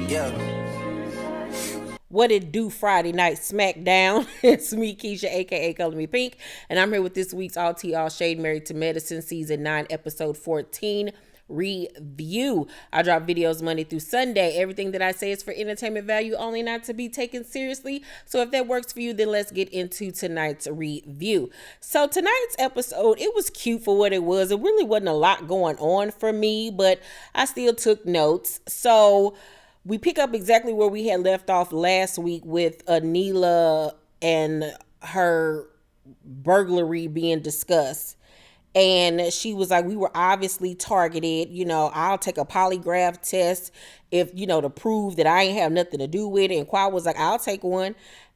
Yeah. What it do, Friday Night Smackdown? It's me, Keisha, aka Color Me Pynk, and I'm here with this week's All Tea All Shade Married to Medicine Season 9, Episode 14 review. I drop videos Monday through Sunday. Everything that I say is for entertainment value only, not to be taken seriously. So if that works for you, then let's get into tonight's review. So tonight's episode, it was cute for what it was. It really wasn't a lot going on for me, but I still took notes. So we pick up exactly where we had left off last week with Anila and her burglary being discussed. And she was like, we were obviously targeted. I'll take a polygraph test if, to prove that I ain't have nothing to do with it. And Quad was like, I'll take one.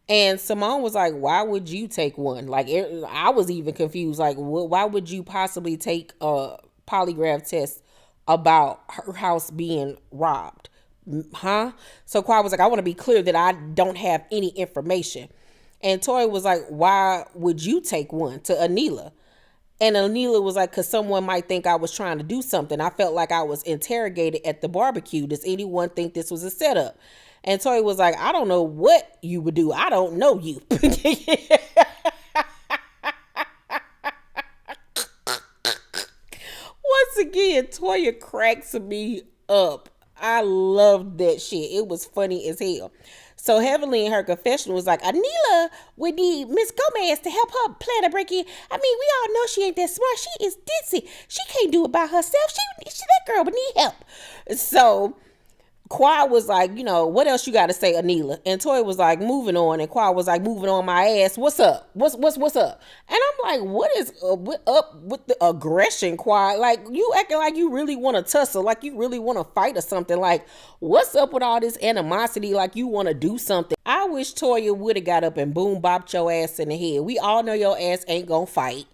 And Simone was like, why would you take one? Like, I was even confused. Like, why would you possibly take a polygraph test about her house being robbed? Huh? So Quad was like, I want to be clear that I don't have any information. And Toya was like, why would you take one, to Anila? And Anila was like, because someone might think I was trying to do something. I felt like I was interrogated at the barbecue. Does anyone think this was a setup? And Toya was like, I don't know what you would do. I don't know you. Once again, Toya cracks me up. I loved that shit. It was funny as hell. So Heavenly in her confession was like, Anila would need Miss Gomez to help her plan a break-in. I mean, we all know she ain't that smart. She is ditzy. She can't do it by herself. She that girl would need help. So Quad was like, what else you got to say, Anila? And Toya was like, moving on. And Quad was like, moving on my ass. What's up? What's up? And I'm like, what is up with the aggression, Quad? Like, you acting like you really want to tussle, like you really want to fight or something. Like, what's up with all this animosity? Like you want to do something. I wish Toya would have got up and boom bopped your ass in the head. We all know your ass ain't gonna fight.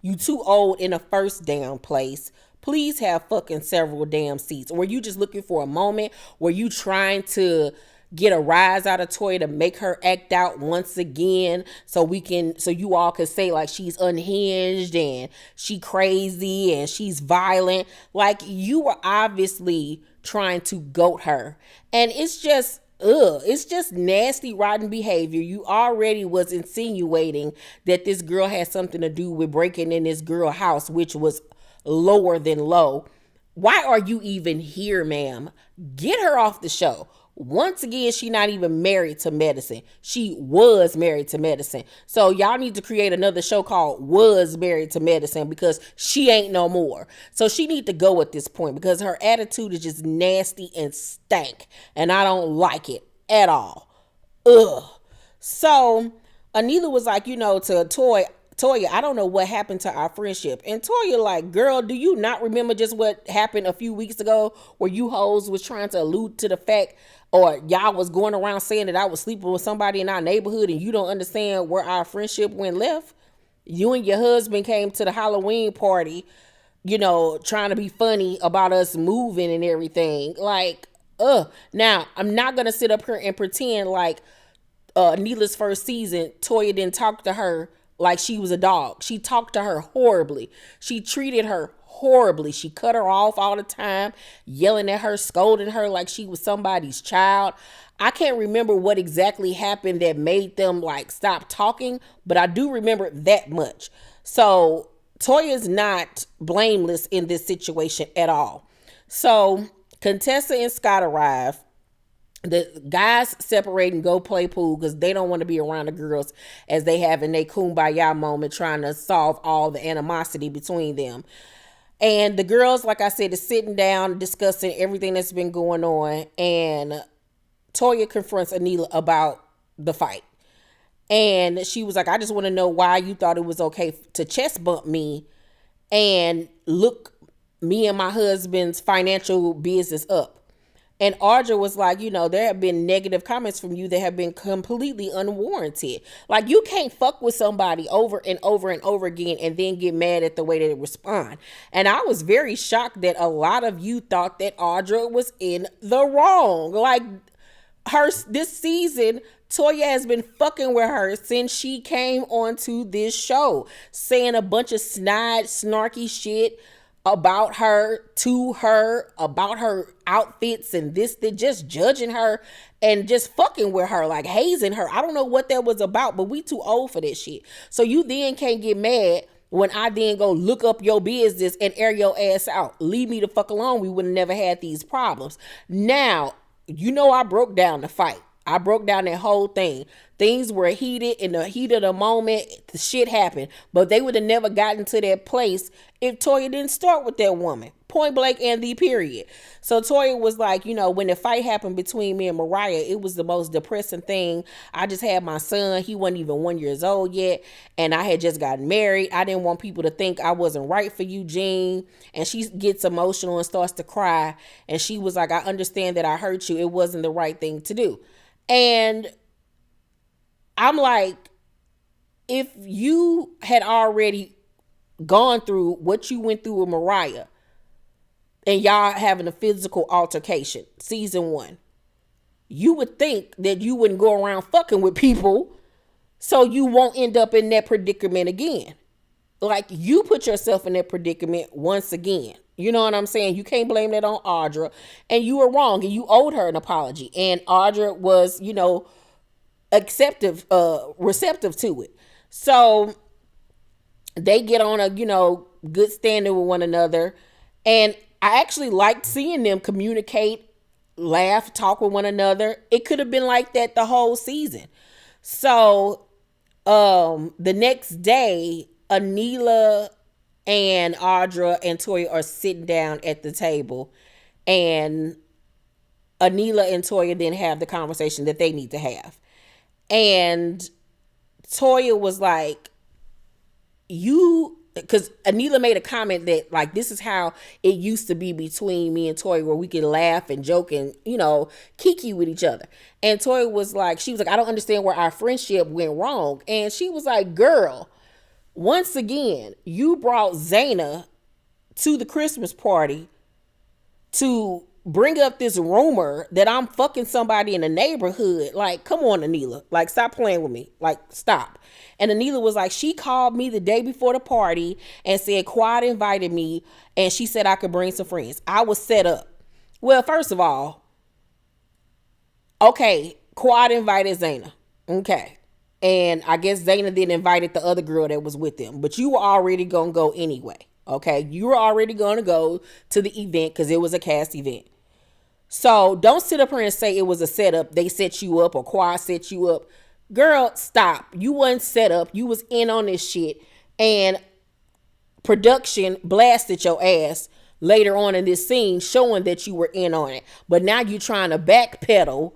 You too old in the first damn place. Please have fucking several damn seats. Or were you just looking for a moment? Were you trying to get a rise out of Toya to make her act out once again so you all could say like she's unhinged and she crazy and she's violent? Like, you were obviously trying to goat her. And it's just nasty, rotten behavior. You already was insinuating that this girl had something to do with breaking in this girl house, which was lower than low. Why are you even here, ma'am? Get her off the show. Once again, she not even married to medicine. She was married to medicine. So y'all need to create another show called Was Married to Medicine, because she ain't no more. So she need to go at this point because her attitude is just nasty and stank. And I don't like it at all. Ugh. So Anila was like, to Toya, I don't know what happened to our friendship. And Toya like, girl, do you not remember just what happened a few weeks ago where you hoes was trying to allude to the fact, or y'all was going around saying that I was sleeping with somebody in our neighborhood and you don't understand where our friendship went left? You and your husband came to the Halloween party, trying to be funny about us moving and everything. Like, now I'm not going to sit up here and pretend like Neela's first season, Toya didn't talk to her like she was a dog. She talked to her horribly. She treated her horribly. She cut her off all the time, yelling at her, scolding her like she was somebody's child. I can't remember what exactly happened that made them like stop talking, but I do remember that much. So Toya's not blameless in this situation at all. So Contessa and Scott arrive. The guys separate and go play pool because they don't want to be around the girls as they have in their kumbaya moment trying to solve all the animosity between them. And the girls, like I said, is sitting down discussing everything that's been going on. And Toya confronts Anila about the fight. And she was like, I just want to know why you thought it was okay to chest bump me and look me and my husband's financial business up. And Audra was like, there have been negative comments from you that have been completely unwarranted. Like, you can't fuck with somebody over and over and over again and then get mad at the way that they respond. And I was very shocked that a lot of you thought that Audra was in the wrong. Like, this season, Toya has been fucking with her since she came onto this show, saying a bunch of snide, snarky shit, about her, to her, about her outfits and this, that, just judging her and just fucking with her, like hazing her. I don't know what that was about, but we too old for that shit. So you then can't get mad when I then go look up your business and air your ass out. Leave me the fuck alone. We would have never had these problems. Now, I broke down the fight. I broke down that whole thing. Things were heated in the heat of the moment. The shit happened. But they would have never gotten to that place if Toya didn't start with that woman. Point blank and the period. So Toya was like, when the fight happened between me and Mariah, it was the most depressing thing. I just had my son. He wasn't even 1 year old yet. And I had just gotten married. I didn't want people to think I wasn't right for Eugene. And she gets emotional and starts to cry. And she was like, I understand that I hurt you. It wasn't the right thing to do. And I'm like, if you had already gone through what you went through with Mariah and y'all having a physical altercation, season 1, you would think that you wouldn't go around fucking with people so you won't end up in that predicament again. Like, you put yourself in that predicament once again. You know what I'm saying? You can't blame that on Audra. And you were wrong, and you owed her an apology. And Audra was, receptive to it. So they get on a, good standing with one another. And I actually liked seeing them communicate, laugh, talk with one another. It could have been like that the whole season. So the next day, Anila and Audra and Toya are sitting down at the table, and Anila and Toya then have the conversation that they need to have. And Toya was like, because Anila made a comment that, like, this is how it used to be between me and Toya, where we could laugh and joke and, kiki with each other. And Toya was like, I don't understand where our friendship went wrong. And she was like, girl, once again, you brought Zaina to the Christmas party to bring up this rumor that I'm fucking somebody in the neighborhood. Like, come on, Anila. Like, stop playing with me. Like, stop. And Anila was like, she called me the day before the party and said Quad invited me and she said I could bring some friends. I was set up. Well, first of all, okay, Quad invited Zaina. Okay. And I guess Zaina then invited the other girl that was with them. But you were already going to go anyway. Okay. You were already going to go to the event because it was a cast event. So don't sit up here and say it was a setup. They set you up or Quad set you up. Girl, stop. You wasn't set up. You was in on this shit. And production blasted your ass later on in this scene showing that you were in on it. But now you're trying to backpedal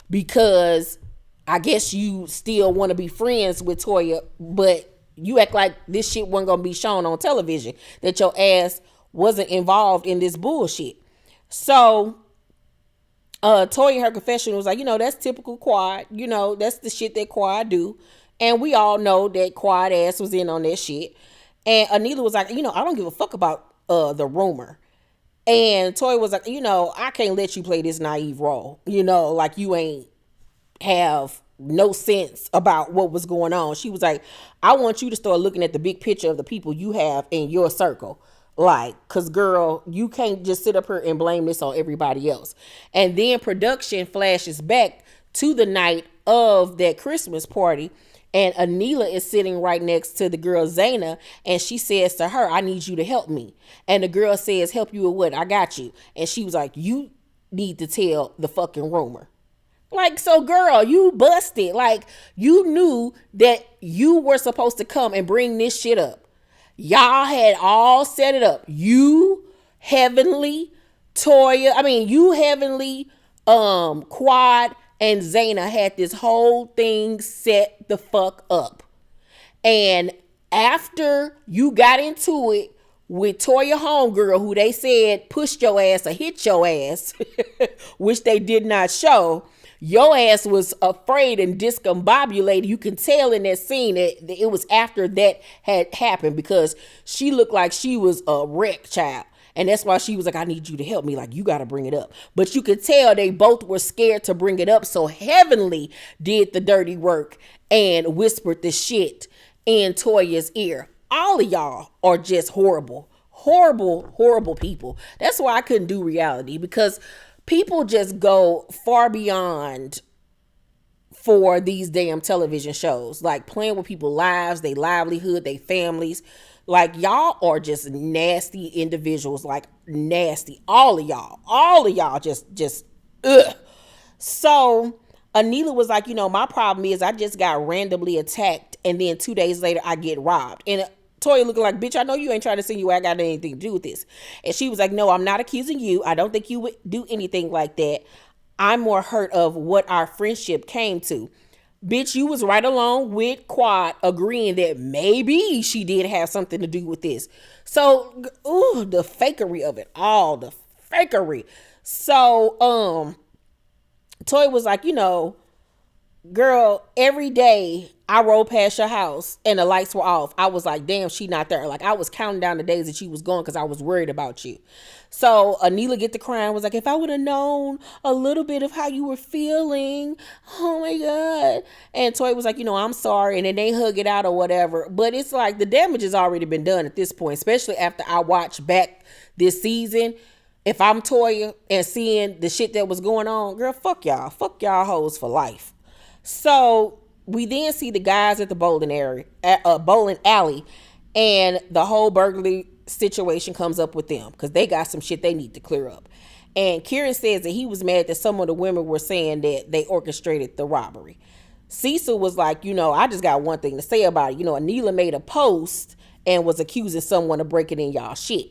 because I guess you still want to be friends with Toya, but you act like this shit wasn't going to be shown on television, that your ass wasn't involved in this bullshit. So Toya in her confession was like, that's typical Quad. That's the shit that Quad do. And we all know that Quad ass was in on that shit. And Anila was like, I don't give a fuck about the rumor. And Toya was like, I can't let you play this naive role. Like you ain't have no sense about what was going on. She was like, I want you to start looking at the big picture of the people you have in your circle. Like, cause girl, you can't just sit up here and blame this on everybody else. And then production flashes back to the night of that Christmas party. And Anila is sitting right next to the girl Zaina. And she says to her, I need you to help me. And the girl says, help you with what? I got you. And she was like, you need to tell the fucking rumor. Like, so girl, you busted. Like, you knew that you were supposed to come and bring this shit up. Y'all had all set it up. You, Heavenly, Quad, and Zaina had this whole thing set the fuck up. And after you got into it with Toya homegirl, who they said pushed your ass or hit your ass, which they did not show, your ass was afraid and discombobulated. You can tell in that scene that it was after that had happened because she looked like she was a wreck, child. And that's why she was like, I need you to help me. Like, you got to bring it up. But you could tell they both were scared to bring it up. So Heavenly did the dirty work and whispered the shit in Toya's ear. All of y'all are just horrible. horrible, horrible people. That's why I couldn't do reality, because people just go far beyond for these damn television shows, like playing with people's lives, their livelihood, their families. Like, y'all are just nasty individuals, like nasty. All of y'all just ugh. So Anila was like, my problem is I just got randomly attacked, and then 2 days later I get robbed. And Toya looking like, bitch, I know you ain't trying to see you. I got anything to do with this. And she was like, no, I'm not accusing you. I don't think you would do anything like that. I'm more hurt of what our friendship came to. Bitch, you was right along with Quad agreeing that maybe she did have something to do with this. So, ooh, the fakery of it all, the fakery. So, Toy was like, girl, every day I rode past your house and the lights were off, I was like, damn, she not there. Like, I was counting down the days that she was gone because I was worried about you. So Anila get the crying, was like, if I would have known a little bit of how you were feeling, oh my God. And Toy was like, I'm sorry. And then they hug it out or whatever. But it's like the damage has already been done at this point, especially after I watched back this season. If I'm Toya and seeing the shit that was going on, girl, fuck y'all. Fuck y'all hoes for life. So we then see the guys at the bowling alley, and the whole burglary situation comes up with them because they got some shit they need to clear up. And Kieran says that he was mad that some of the women were saying that they orchestrated the robbery. Cecil was like, I just got one thing to say about it. Anila made a post and was accusing someone of breaking in y'all shit.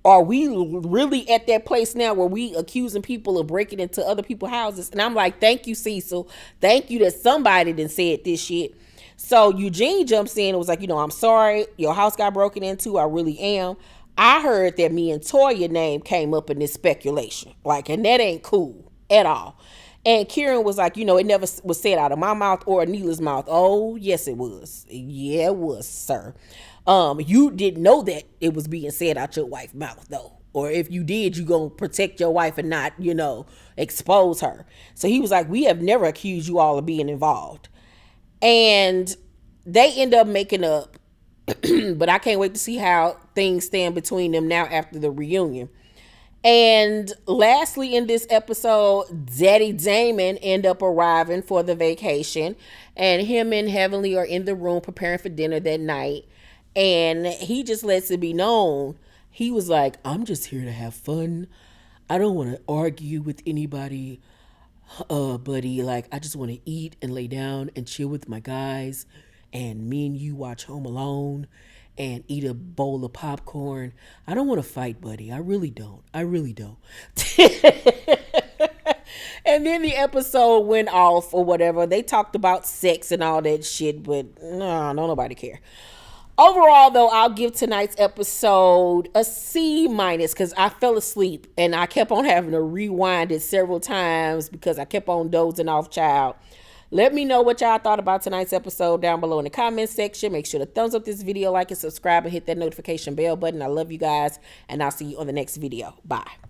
Are we really at that place now where we accusing people of breaking into other people's houses? And I'm like, thank you, Cecil. Thank you that somebody done said this shit. So Eugene jumps in and was like, I'm sorry. Your house got broken into. I really am. I heard that me and Toya name came up in this speculation. Like, and that ain't cool at all. And Kieran was like, it never was said out of my mouth or Anila's mouth. Oh, yes, it was. Yeah, it was, sir. You didn't know that it was being said out your wife's mouth, though. Or if you did, you gonna protect your wife and not, expose her. So he was like, we have never accused you all of being involved. And they end up making up. But I can't wait to see how things stand between them now after the reunion. And lastly, in this episode, Daddy Damon end up arriving for the vacation. And him and Heavenly are in the room preparing for dinner that night. And he just lets it be known. He was like, I'm just here to have fun. I don't want to argue with anybody, buddy. Like, I just want to eat and lay down and chill with my guys. And me and you watch Home Alone and eat a bowl of popcorn. I don't want to fight, buddy. I really don't. I really don't. And then the episode went off or whatever. They talked about sex and all that shit, but no, nobody care. Overall, though, I'll give tonight's episode a C- because I fell asleep and I kept on having to rewind it several times because I kept on dozing off, child. Let me know what y'all thought about tonight's episode down below in the comment section. Make sure to thumbs up this video, like and subscribe, and hit that notification bell button. I love you guys, and I'll see you on the next video. Bye.